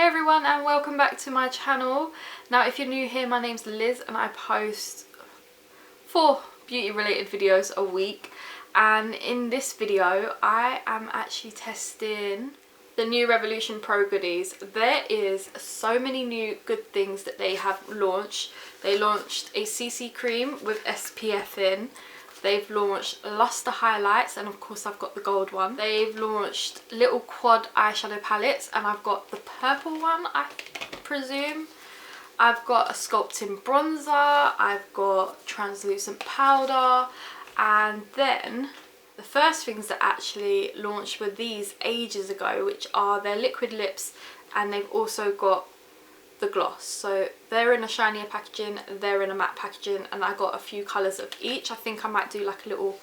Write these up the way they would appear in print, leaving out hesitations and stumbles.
everyone and welcome back to my channel. Now if you're new here, my name's Liz and I post 4 beauty related videos a week, and in this video I am actually testing the new Revolution Pro goodies. There is so many new good things that they have launched. They launched a CC cream with SPF in. They've launched Lustre highlights, and of course I've got the gold one. They've launched little quad eyeshadow palettes, and I've got the purple one, I presume. I've got a sculpting bronzer, I've got translucent powder, and then the first things that actually launched were these ages ago, which are their liquid lips, and they've also got the gloss. So they're in a shinier packaging, they're in a matte packaging, and I got a few colours of each. I think I might do like a little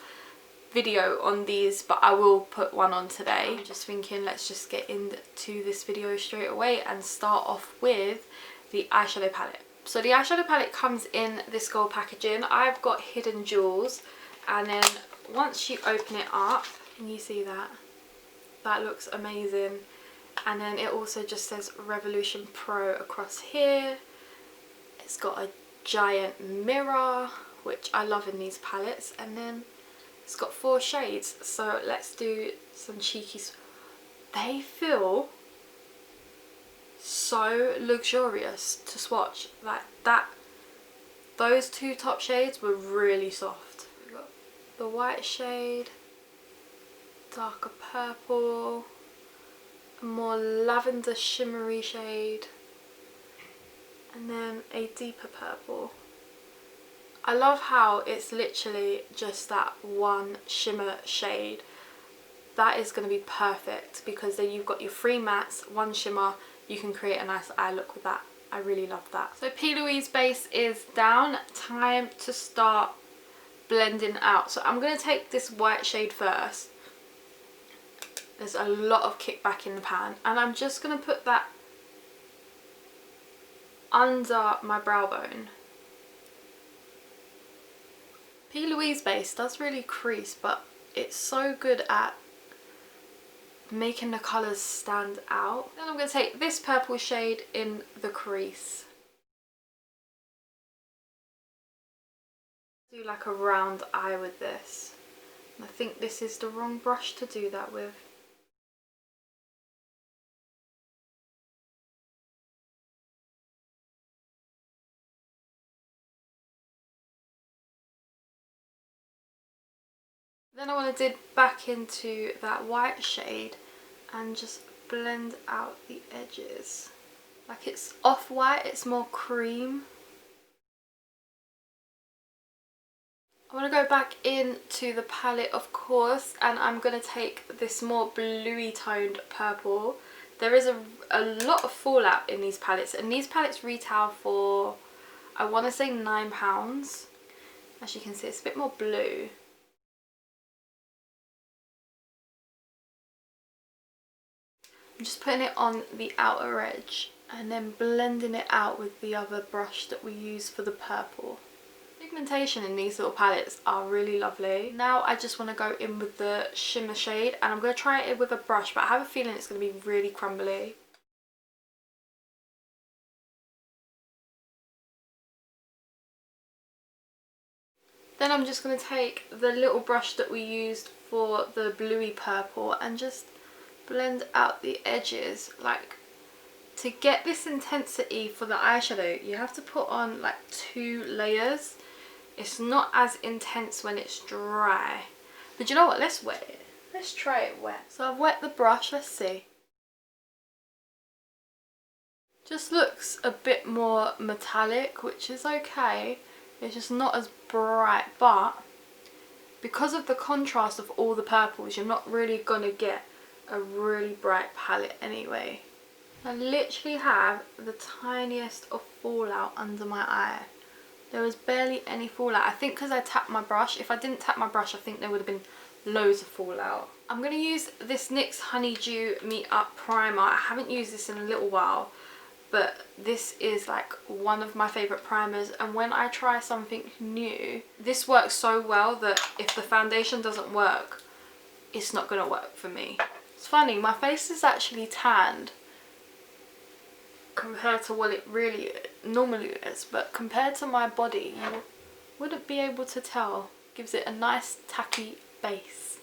video on these, but I will put one on today. I'm just thinking let's just get into this video straight away and start off with the eyeshadow palette. So the eyeshadow palette comes in this gold packaging. I've got hidden jewels, and then once you open it up, can you see that? That looks amazing. And then it also just says Revolution Pro across here. It's got a giant mirror, which I love in these palettes, and then it's got 4 shades. So let's do some cheekies. They feel so luxurious to swatch. Like that, those 2 top shades were really soft. We've got the white shade, darker purple, a more lavender shimmery shade, and then a deeper purple. I love how it's literally just that one shimmer shade. That is going to be perfect because then you've got your 3 mattes, 1 shimmer. You can create a nice eye look with that. I really love that. So P. Louise base is down. Time to start blending out. So I'm going to take this white shade first. There's a lot of kickback in the pan, and I'm just going to put that under my brow bone. P. Louise base does really crease, but it's so good at making the colours stand out. Then I'm going to take this purple shade in the crease. Do like a round eye with this. And I think this is the wrong brush to do that with. Then I want to dip back into that white shade and just blend out the edges. Like it's off-white, it's more cream. I want to go back into the palette, of course, and I'm going to take this more bluey toned purple. There is a lot of fallout in these palettes, and these palettes retail for, I want to say £9. As you can see, it's a bit more blue. I'm just putting it on the outer edge and then blending it out with the other brush that we use for the purple. Pigmentation in these little palettes are really lovely. Now I just want to go in with the shimmer shade, and I'm going to try it with a brush, but I have a feeling it's going to be really crumbly. Then I'm just going to take the little brush that we used for the bluey purple and just blend out the edges. Like, to get this intensity for the eyeshadow, you have to put on like 2 layers. It's not as intense when it's dry. But you know what? Let's wet it. Let's try it wet. So I've wet the brush. Let's see. Just looks a bit more metallic, which is okay. It's just not as bright, but because of the contrast of all the purples, you're not really gonna get a really bright palette anyway. I literally have the tiniest of fallout under my eye. There was barely any fallout. I think because I tapped my brush. If I didn't tap my brush, I think there would have been loads of fallout. I'm going to use this NYX Honeydew Meet Up Primer. I haven't used this in a little while, but this is like one of my favourite primers, and when I try something new, this works so well that if the foundation doesn't work, it's not going to work for me. It's funny, my face is actually tanned, compared to what it really normally is, but compared to my body you wouldn't be able to tell. Gives it a nice tacky base.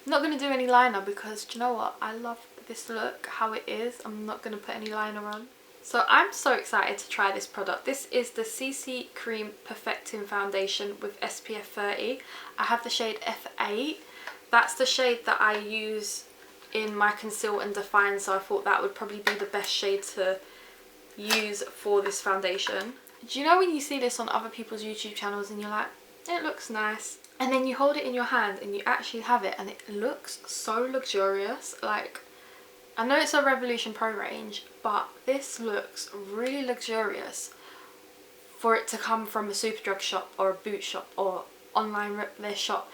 I'm not going to do any liner because do you know what, I love this look how it is. I'm not going to put any liner on. So I'm so excited to try this product. This is the CC Cream Perfecting Foundation with SPF 30. I have the shade F8. That's the shade that I use in my Conceal and Define, so I thought that would probably be the best shade to use for this foundation. Do you know when you see this on other people's YouTube channels and you're like, it looks nice, and then you hold it in your hand and you actually have it and it looks so luxurious? Like, I know it's a Revolution Pro range, but this looks really luxurious for it to come from a Superdrug shop or a boot shop or online their shop,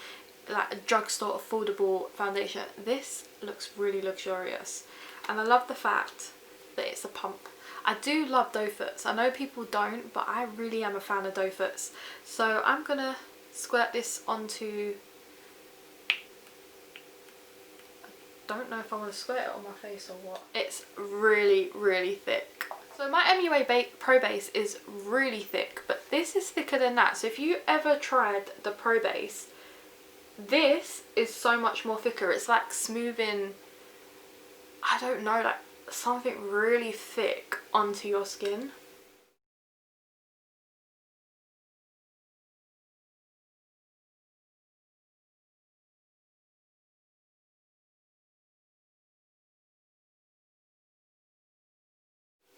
like a drugstore affordable foundation. This looks really luxurious, and I love the fact that it's a pump. I do love doe foots. I know people don't, but I really am a fan of doe foots. So I'm gonna squirt this onto, don't know if I want to squirt it on my face or what. It's really thick. So my MUA Pro Base is really thick, but this is thicker than that. So if you ever tried the Pro Base, this is so much more thicker. It's like smoothing, I don't know, like something really thick onto your skin.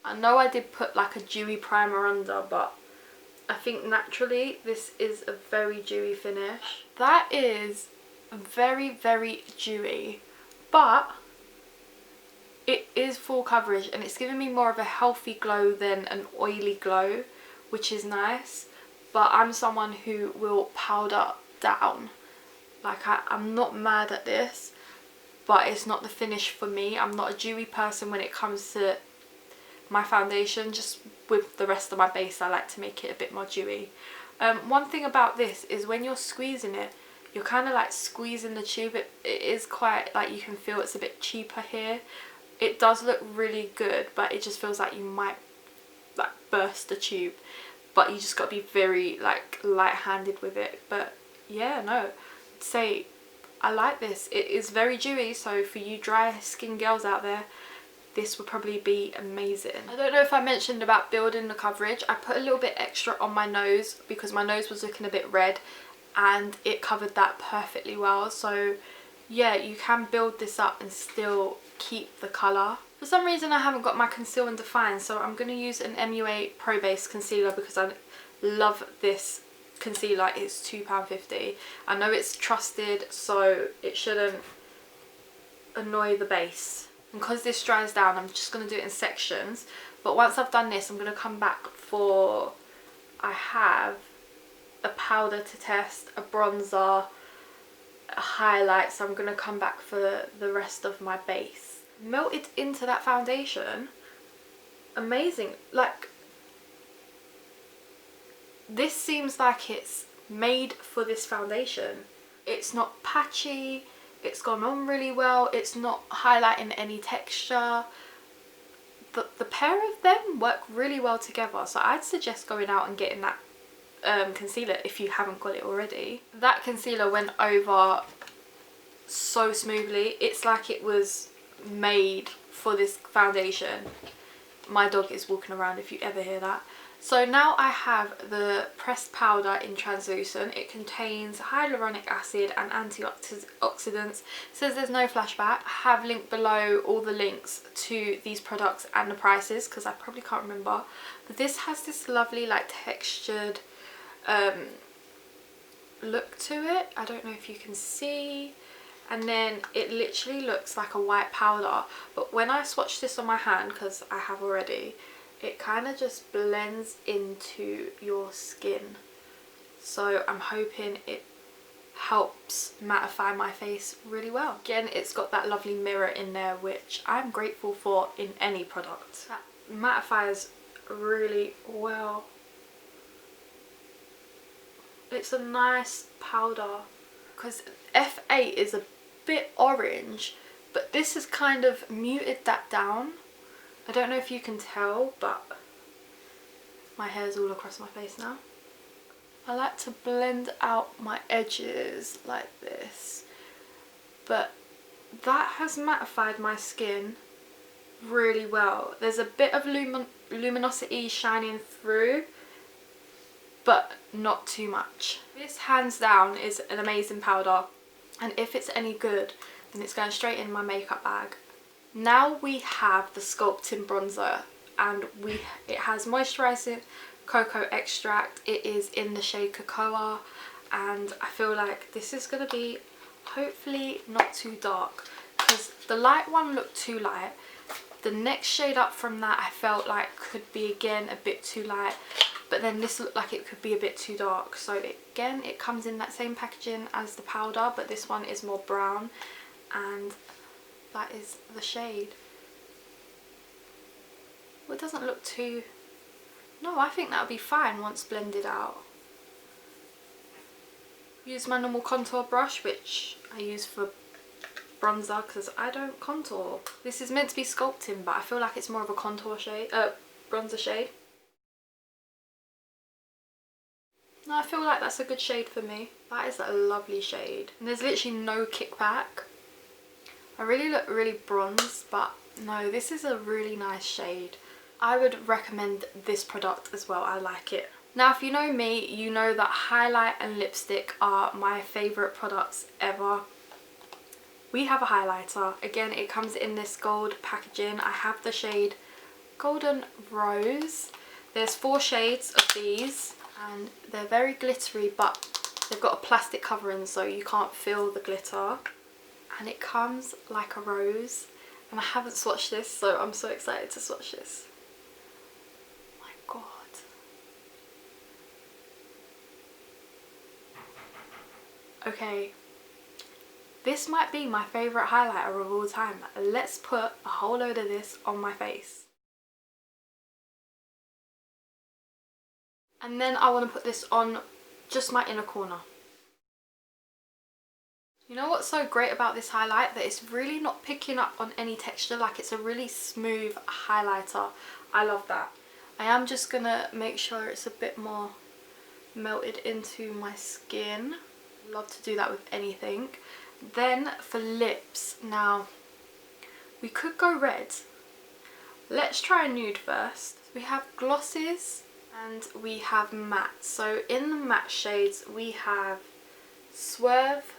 I know I did put like a dewy primer under, but I think naturally this is a very dewy finish. That is very dewy, but it is full coverage and it's giving me more of a healthy glow than an oily glow, which is nice. But I'm someone who will powder down. Like I'm not mad at this, but it's not the finish for me. I'm not a dewy person when it comes to my foundation. Just with the rest of my base, I like to make it a bit more dewy. One thing about this is when you're squeezing it, you're kind of like squeezing the tube. It is quite like, you can feel it's a bit cheaper here. It does look really good, but it just feels like you might like burst the tube, but you just got to be very like light-handed with it. But yeah, no, I'd say I like this. It is very dewy, so for you dry skin girls out there, this would probably be amazing. I don't know if I mentioned about building the coverage. I put a little bit extra on my nose because my nose was looking a bit red, and it covered that perfectly well. So yeah, you can build this up and still keep the colour. For some reason I haven't got my Conceal and Define, so I'm going to use an MUA Pro Base concealer because I love this concealer. It's £2.50. I know it's trusted, so it shouldn't annoy the base. And because this dries down, I'm just going to do it in sections. But once I've done this, I'm going to come back for, I have a powder to test, a bronzer, a highlight, so I'm going to come back for the rest of my base. Melted into that foundation, amazing. Like, this seems like it's made for this foundation. It's not patchy, it's gone on really well, it's not highlighting any texture. The pair of them work really well together, so I'd suggest going out and getting that concealer if you haven't got it already. That concealer went over so smoothly. It's like it was made for this foundation. My dog is walking around if you ever hear that. So now I have the pressed powder in translucent. It contains hyaluronic acid and antioxidants. It says there's no flashback. I have linked below all the links to these products and the prices because I probably can't remember. But this has this lovely like textured look to it. I don't know if you can see. And then it literally looks like a white powder, but when I swatch this on my hand, because I have already, it kind of just blends into your skin. So I'm hoping it helps mattify my face really well. Again, it's got that lovely mirror in there, which I'm grateful for in any product. That mattifies really well. It's a nice powder because F8 is a bit orange, but this has kind of muted that down. I don't know if you can tell, but my hair's all across my face now. I like to blend out my edges like this, but that has mattified my skin really well. There's a bit of luminosity shining through, but not too much. This hands down is an amazing powder, and if it's any good then it's going straight in my makeup bag. Now we have the Sculpting bronzer, and it has moisturising cocoa extract. It is in the shade Cacao, and I feel like this is going to be hopefully not too dark, because the light one looked too light. The next shade up from that I felt like could be again a bit too light, but then this looked like it could be a bit too dark. So again, it comes in that same packaging as the powder, but this one is more brown, and that is the shade. Well, it doesn't look too... No, I think that'll be fine once blended out. Use my normal contour brush, which I use for bronzer because I don't contour. This is meant to be Sculpting, but I feel like it's more of a contour shade, bronzer shade. No, I feel like that's a good shade for me. That is a lovely shade. And there's literally no kickback. I really look really bronzed, but no, this is a really nice shade. I would recommend this product as well. I like it. Now, if you know me, you know that highlight and lipstick are my favourite products ever. We have a highlighter. Again, it comes in this gold packaging. I have the shade Golden Rose. There's 4 shades of these, and they're very glittery, but they've got a plastic covering so you can't feel the glitter. And it comes like a rose. And I haven't swatched this, so I'm so excited to swatch this. Oh my god. Okay. This might be my favourite highlighter of all time. Let's put a whole load of this on my face. And then I want to put this on just my inner corner. You know what's so great about this highlight? That it's really not picking up on any texture. Like, it's a really smooth highlighter. I love that. I am just going to make sure it's a bit more melted into my skin. Love to do that with anything. Then for lips, now we could go red. Let's try a nude first. We have glosses and we have matte. So in the matte shades we have Swerve,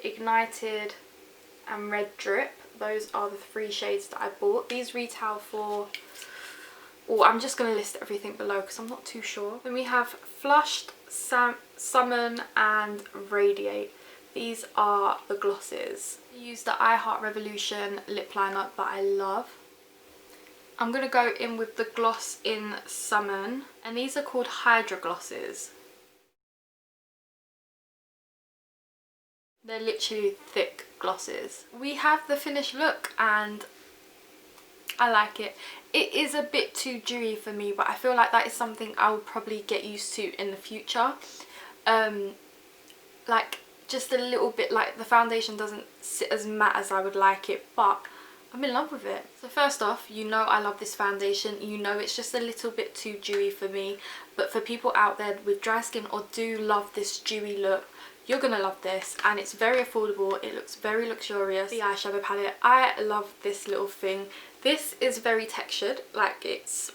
Ignited and Red Drip. Those are the 3 shades that I bought. These retail for... Oh, I'm just going to list everything below because I'm not too sure. Then we have Flushed, Summon and Radiate. These are the glosses. I use the I Heart Revolution lip liner that I love. I'm going to go in with the gloss in Summon, and these are called Hydra glosses. They're literally thick glosses. We have the finished look and I like it. It is a bit too dewy for me, but I feel like that is something I will probably get used to in the future. Like just a little bit, like the foundation doesn't sit as matte as I would like it, but I'm in love with it. So first off, you know I love this foundation. You know it's just a little bit too dewy for me, but for people out there with dry skin or do love this dewy look, you're gonna love this, and it's very affordable. It looks very luxurious. The eyeshadow palette, I love this little thing. This is very textured, like it's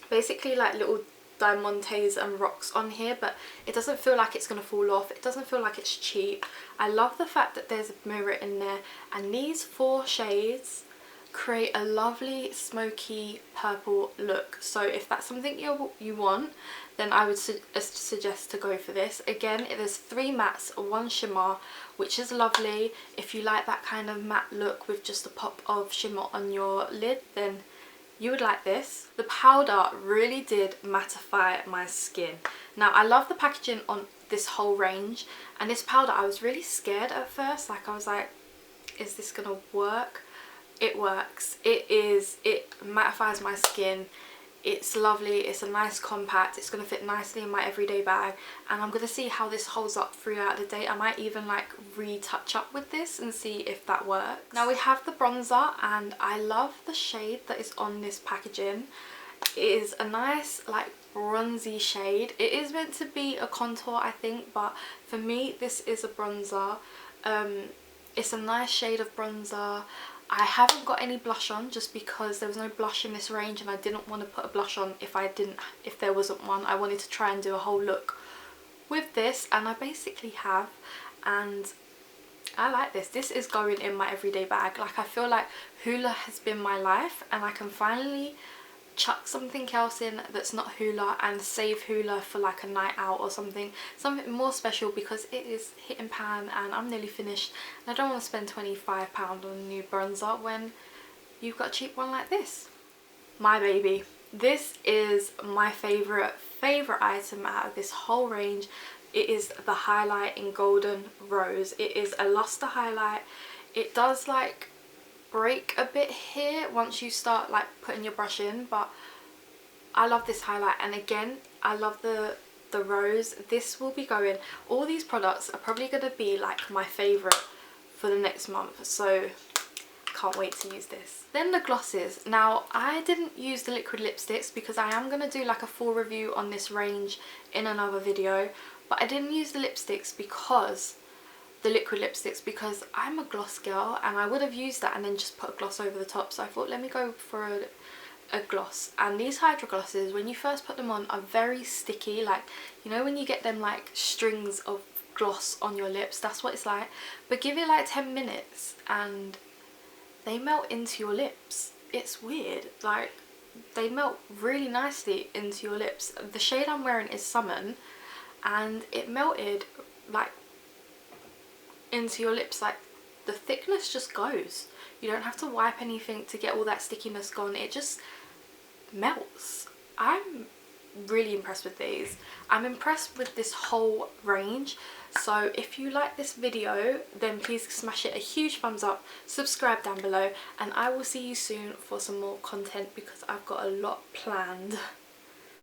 basically like little diamantes and rocks on here, but it doesn't feel like it's gonna fall off. It doesn't feel like it's cheap. I love the fact that there's a mirror in there, and these 4 shades create a lovely smoky purple look. So if that's something you want, then I would suggest to go for this. Again, there's 3 mattes, 1 shimmer, which is lovely. If you like that kind of matte look with just a pop of shimmer on your lid, then you would like this. The powder really did mattify my skin. Now, I love the packaging on this whole range, and this powder, I was really scared at first. Like, I was like, is this gonna work? It works. It mattifies my skin. It's lovely, it's a nice compact, it's going to fit nicely in my everyday bag, and I'm going to see how this holds up throughout the day. I might even like retouch up with this and see if that works. Now we have the bronzer, and I love the shade that is on this packaging. It is a nice like bronzy shade. It is meant to be a contour, I think, but for me this is a bronzer. It's a nice shade of bronzer. I haven't got any blush on just because there was no blush in this range, and I didn't want to put a blush on if there wasn't one. I wanted to try and do a whole look with this, and I basically have, and I like this. This is going in my everyday bag. Like, I feel like Hoola has been my life, and I can finally chuck something else in that's not Hoola and save Hoola for like a night out or something more special, because it is hit and pan and I'm nearly finished, and I don't want to spend £25 on a new bronzer when you've got a cheap one like this. My baby, this is my favourite item out of this whole range. It is the highlight in Golden Rose. It is a Lustre highlight. It does like break a bit here once you start like putting your brush in, but I love this highlight, and again I love the rose. This will be going, all these products are probably going to be like my favourite for the next month, so can't wait to use this. Then the glosses. Now I didn't use the liquid lipsticks because I am going to do like a full review on this range in another video, but I didn't use the lipsticks because the liquid lipsticks because I'm a gloss girl, and I would have used that and then just put a gloss over the top, so I thought let me go for a gloss. And these Hydra glosses, when you first put them on, are very sticky. Like, you know when you get them like strings of gloss on your lips, that's what it's like. But give it like 10 minutes and they melt into your lips. It's weird, like they melt really nicely into your lips. The shade I'm wearing is Summon, and it melted like into your lips. Like, the thickness just goes. You don't have to wipe anything to get all that stickiness gone. It just melts. I'm really impressed with these. I'm impressed with this whole range. So if you like this video, then please smash it a huge thumbs up, subscribe down below, and I will see you soon for some more content because I've got a lot planned.